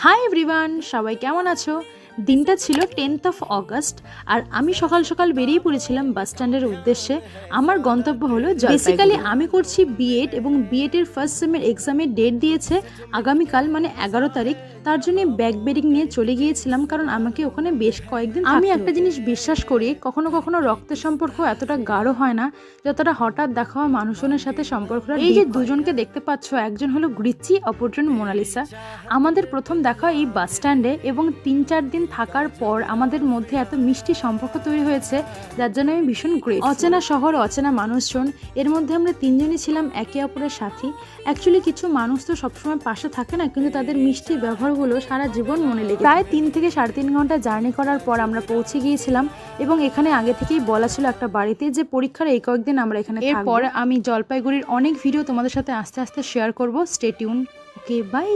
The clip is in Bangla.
হাই এভরিওয়ান, সবাই কেমন আছো? দিনটা ছিল 10th অফ অগস্ট আর আমি সকাল সকাল বেরিয়ে পড়েছিলাম বাস স্ট্যান্ডের উদ্দেশ্যে। আমার গন্তব্য হলো বেসিক্যালি আমি করছি বিএড এবং বিএড এর ফার্স্ট সেমের এক্সামের ডেট দিয়েছে আগামীকাল মানে 11 তারিখ। তার জন্য ব্যাগ বেরিং নিয়ে চলে গিয়েছিলাম, কারণ আমাকে ওখানে বেশ কয়েকদিন আমি একটা জিনিস বিশ্বাস করি, কখনো কখনো রক্তের সম্পর্ক এতটা গাঢ় হয় না যতটা হঠাৎ দেখা হওয়া মানুষজনের সাথে সম্পর্কটা। এই যে দুজনকে দেখতে পাচ্ছ, একজন হলো গ্রিচি, অপরজন মোনালিসা। আমাদের প্রথম দেখা এই বাস স্ট্যান্ডে এবং 3-4 দিন থাকার পর আমাদের মধ্যে এত মিষ্টি সম্পর্ক তৈরি হয়েছে, যার জন্য আমি ভীষণ গ্রেট। অচেনা শহর, অচেনা মানুষজন, এর মধ্যে আমরা তিনজনই ছিলাম একে অপরের সাথী। অ্যাকচুয়ালি কিছু মানুষ তো সবসময় পাশে থাকে না, কিন্তু তাদের মিষ্টি ব্যবহারগুলো সারা জীবন মনে লেগে। প্রায় 3 থেকে 3.5 ঘন্টা জার্নি করার পর আমরা পৌঁছে গিয়েছিলাম এবং এখানে আগে থেকেই বলা ছিল একটা বাড়িতে যে পরীক্ষার এই কয়েকদিন আমরা এখানে থাকবো। এরপর আমি জলপাইগুড়ির অনেক ভিডিও তোমাদের সাথে আস্তে আস্তে শেয়ার করব। Stay tune. Okay, by.